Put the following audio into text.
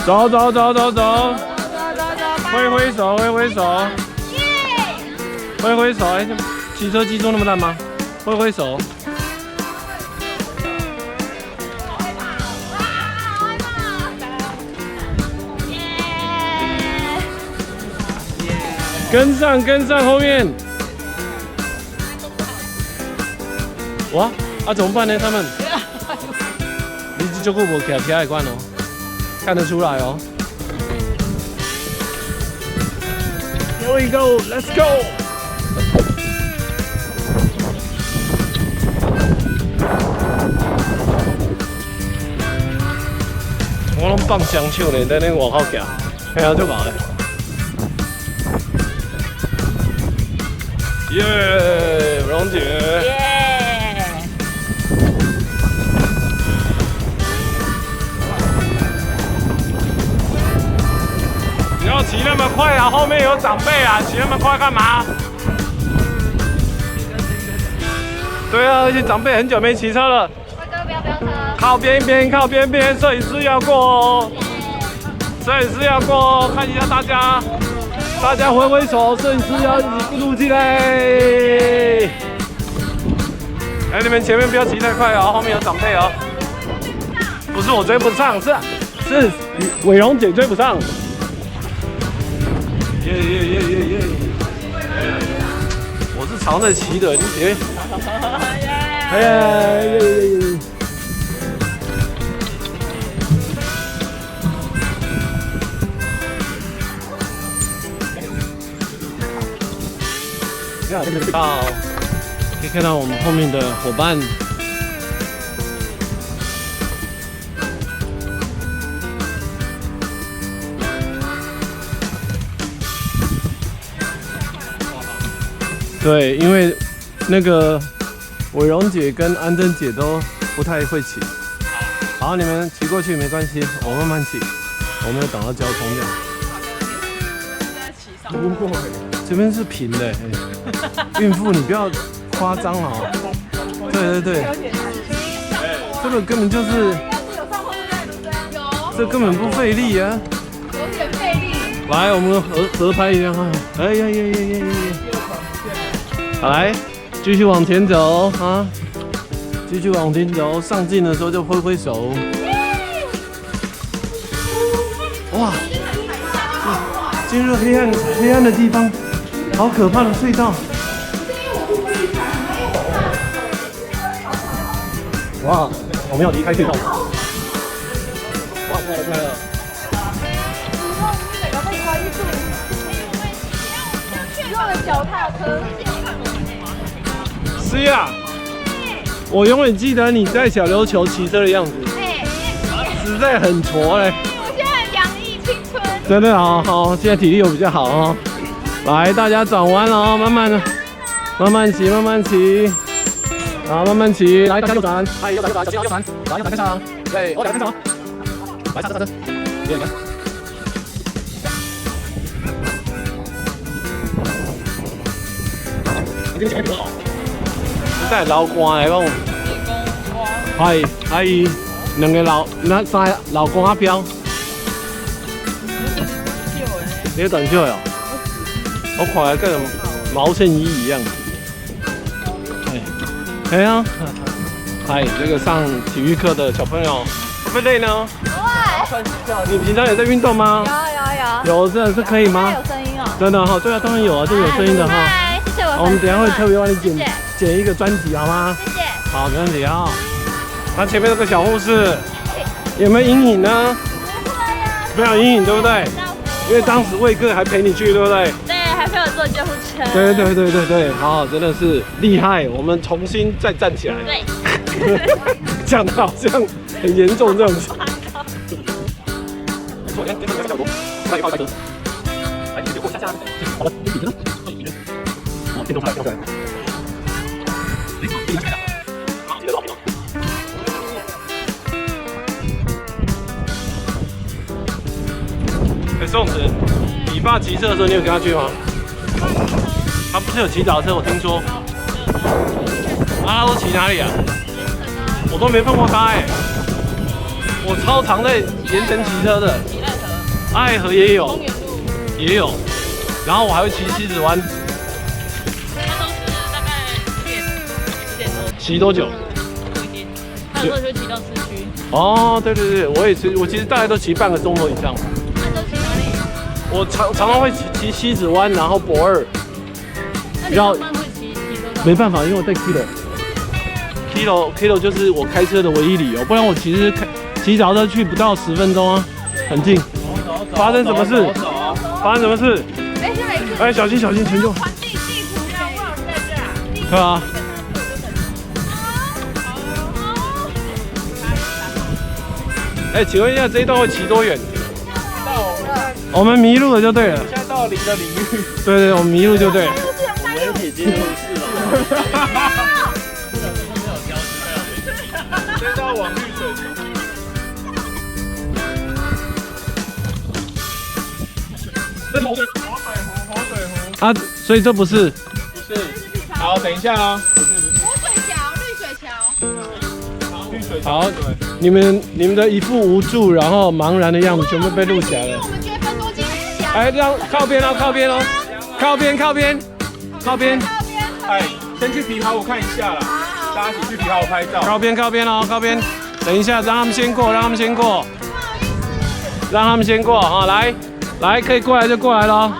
走走走走走，挥挥手挥挥手，挥挥手，哎，骑车技术那么烂吗？挥挥手。跟上跟上后面。哇，啊怎么办呢？他们，你这个无徛徛的款哦，看得出来哦。Here we go, let's go。我拢放双手呢，在那外口行，嘿啊，就麻嘞。耶，蓉姐。不要骑那么快啊！后面有长辈啊，骑那么快干嘛？对啊，而且长辈很久没骑车了。快哥，不要飙车。靠边边，靠边边，摄影师要过哦。摄影师要过哦，看一下大家，大家挥挥手，摄影师要一路进来。哎，你们前面不要骑太快哦，后面有长辈哦。不是我追不上，是伟蓉姐追不上。耶耶耶耶耶！我是常在骑的，你别。哎呀耶耶耶！到可以看到我们后面的伙伴。对，因为那个伟蓉姐跟安珍姐都不太会骑。好，你们骑过去没关系，我慢慢骑，我没有挡到交通这样。不会，这边是平的，孕妇你不要夸张哦。对对对，这个根本就是，这根本不费力啊。有点费力。来，我们合拍一下哈。哎呀呀呀呀呀！好，来，继续往前走啊！继续往前走，上镜的时候就挥挥手。哇！进入黑暗的地方，好可怕的隧道。哇！我们要离开隧道。哇，太快了！用了脚踏车。是呀，我永远记得你在小琉球骑车的样子，实在很挫嘞。我现在洋溢青春。真的好，现在体力又比较好哦。来，大家转弯哦，慢慢的，慢慢骑，慢慢骑，好，慢慢骑。来，大家右转，哎，右转，小心右转，来，右转跟上，对，右转跟上，来，刹车，别看。你这个前面比较好。真系流汗来讲，系阿姨两个三个流汗阿飘，你的短袖哟，我看来跟毛线衣一样。哎呀，这个上体育课的小朋友会不会累呢？不会。你平常有在运动吗？有，真的是可以吗？有声音哦。真的哈，对啊，当然有啊，这有声音的哈。谢谢我。我们等一下会特别帮你剪一个专辑好吗？谢谢。好，没问题啊。那前面那个小护士有没有阴影呢？没有阴影，对不对？因为当时魏哥还陪你去，对不对？对，还陪我坐救护车。对，好，真的是厉害。我们重新再站起来。对。讲的好像很严重这种事。再一号开车。来，你就过下。好了，你比着呢。好，电动车来，跳出来。好，记得绕平哦。宋子，你爸骑车的时候，你有跟他去吗？他不是有骑脚车，我听说。啊，他都骑哪里啊？我都没碰过他哎。我超常在盐城骑车的。爱河也有公，园路，也有。然后我还会骑西子湾，它都是大概10点多，骑多久？不一定。它有时候就会骑到市区。哦，对对对，我也是，我其实大概都骑半个钟头以上。那都骑哪里？我常常会骑西子湾，然后博二。那你慢慢会骑车吗？没办法，因为我带 Kilo 就是我开车的唯一理由，不然我其实骑脚车去不到10分钟啊，很近。发生什么事？发生什么事？没事没事。哎，小心小心，成就。环地图上我有在这啊。对啊。哎，请问一下，这一段会骑多远？我们迷路了就对了。现在到零的领域，对对，我们迷路就对了。我们已经入世了。现在到往绿水城。这头水活水湖。啊，所以这不是。不是。好，等一下哦。不是。活水桥、绿水桥。绿水好，你们的一副无助，然后茫然的样子，全部被录起来了。我们觉得分多金很小。哎，让靠边哦，靠边哦，靠边，靠边，靠边，哎，先去皮跑舞看一下啦，大家一起去皮跑舞拍照。靠边，靠边哦，靠边。等一下，让他们先过，让他们先过，让他们先过啊！来，可以过来就过来了。